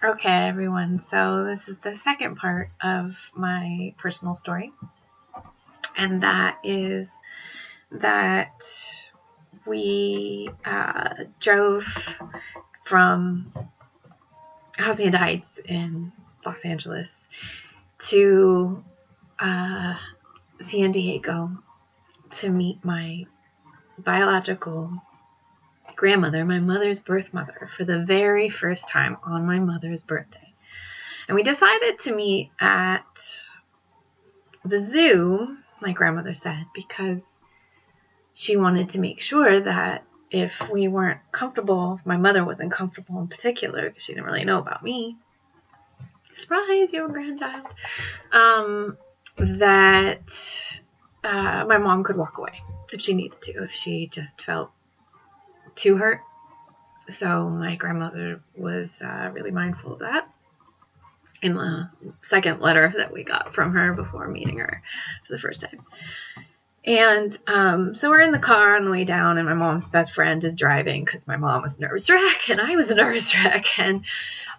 Okay, everyone. So this is the second part of my personal story, and that is that we drove from Hacienda Heights in Los Angeles to San Diego to meet my biological grandmother, my mother's birth mother, for the very first time on my mother's birthday. And we decided to meet at the zoo, my grandmother said, because she wanted to make sure that if we weren't comfortable, if my mother wasn't comfortable in particular, because she didn't really know about me, surprise, you're a grandchild, that my mom could walk away if she needed to, if she just felt too hurt. So my grandmother was really mindful of that in the second letter that we got from her before meeting her for the first time. And so we're in the car on the way down, and my mom's best friend is driving because my mom was nervous wreck and I was a nervous wreck. And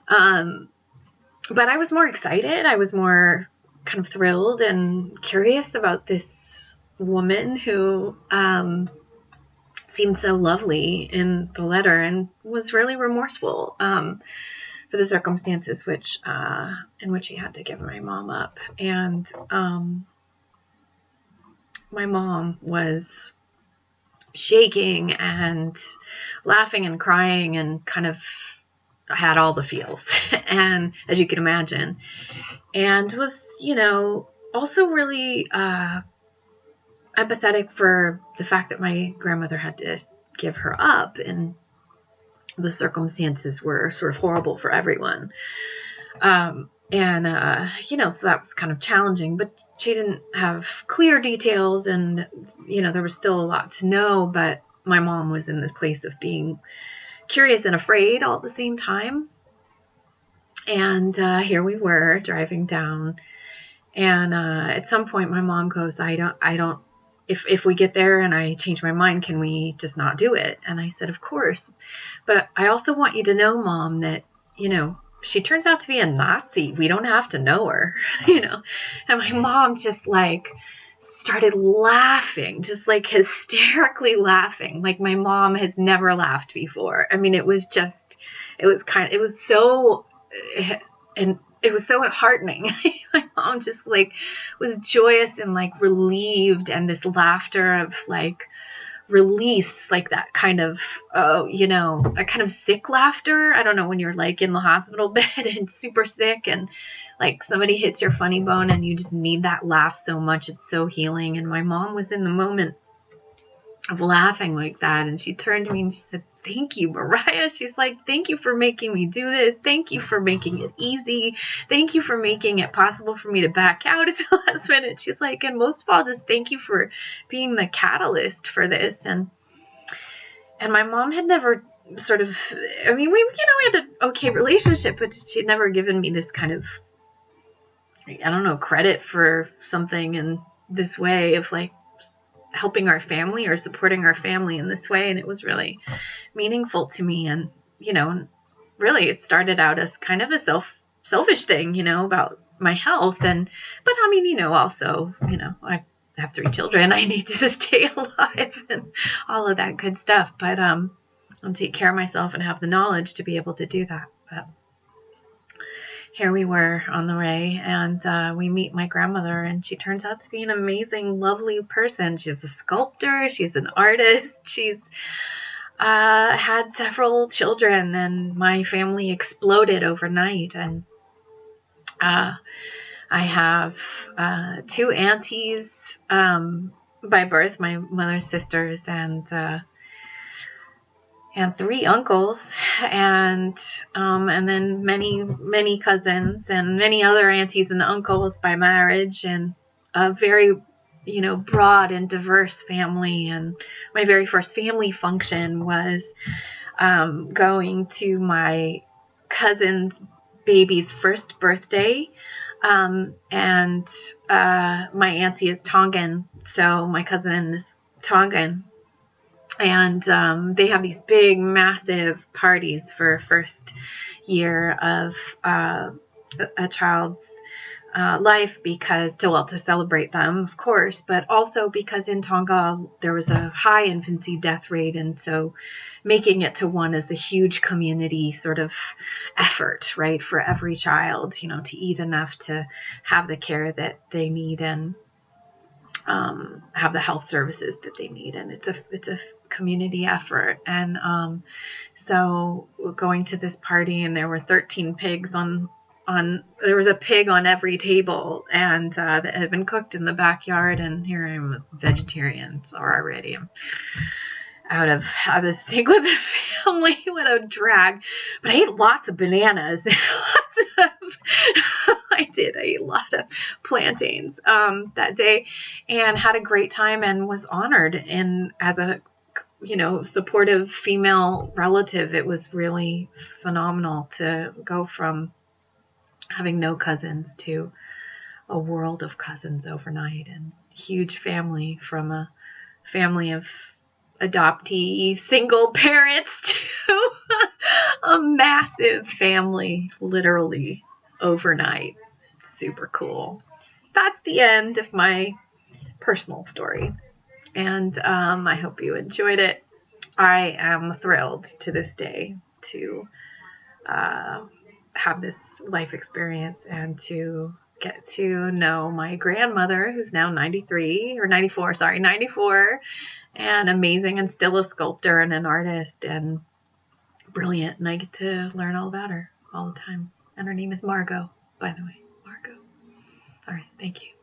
but I was more excited. I was more kind of thrilled and curious about this woman who seemed so lovely in the letter and was really remorseful for the circumstances in which he had to give my mom up. And my mom was shaking and laughing and crying and kind of had all the feels, and as you can imagine, and was, also really empathetic for the fact that my grandmother had to give her up, and the circumstances were sort of horrible for everyone. So that was kind of challenging, but she didn't have clear details, and, there was still a lot to know, but my mom was in the place of being curious and afraid all at the same time. And here we were driving down, and at some point my mom goes, if we get there and I change my mind, can we just not do it? And I said, of course. But I also want you to know, Mom, that, she turns out to be a Nazi. We don't have to know her, And my mom just started laughing, just hysterically laughing. Like my mom has never laughed before. I mean, it was so heartening. My mom just was joyous and relieved, and this laughter of release, that kind of that kind of sick laughter. I don't know, when you're in the hospital bed and super sick, and somebody hits your funny bone and you just need that laugh so much. It's so healing. And my mom was in the moment of laughing like that, and she turned to me and she said, "Thank you, Mariah." She's like, "Thank you for making me do this. Thank you for making it easy. Thank you for making it possible for me to back out at the last minute." She's like, "And most of all, just thank you for being the catalyst for this." And my mom had never we had an okay relationship, but she'd never given me this kind of, credit for something in this way of helping our family or supporting our family in this way. And it was really meaningful to me. And, really it started out as kind of a selfish thing, about my health. But also, I have 3 children. I need to stay alive and all of that good stuff. But, I'll take care of myself and have the knowledge to be able to do that. But here we were on the way, and we meet my grandmother, and she turns out to be an amazing, lovely person. She's a sculptor. She's an artist. She's had several children, and my family exploded overnight. And I have 2 aunties by birth, my mother's sisters, and 3 uncles, and then many cousins, and many other aunties and uncles by marriage, and a very, broad and diverse family. And my very first family function was going to my cousin's baby's first birthday, and my auntie is Tongan, so my cousin is Tongan. And they have these big, massive parties for first year of a child's life, because to celebrate them, of course, but also because in Tonga there was a high infancy death rate, and so making it to one is a huge community sort of effort, right, for every child, to eat enough to have the care that they need, and have the health services that they need, and it's a community effort. And so going to this party, and there were 13 pigs there was a pig on every table, and that had been cooked in the backyard, and here I'm a vegetarian, so already I'm out of sync with the family. What a drag. But I ate lots of bananas. I ate a lot of plantains that day, and had a great time, and was honored. And as a supportive female relative, it was really phenomenal to go from having no cousins to a world of cousins overnight, and huge family, from a family of adoptee single parents to a massive family, literally overnight. Super cool. That's the end of my personal story, and I hope you enjoyed it. I am thrilled to this day to have this life experience, and to get to know my grandmother, who's now 94, and amazing, and still a sculptor and an artist, and brilliant. And I get to learn all about her all the time. And her name is Margot, by the way. Margot. All right. Thank you.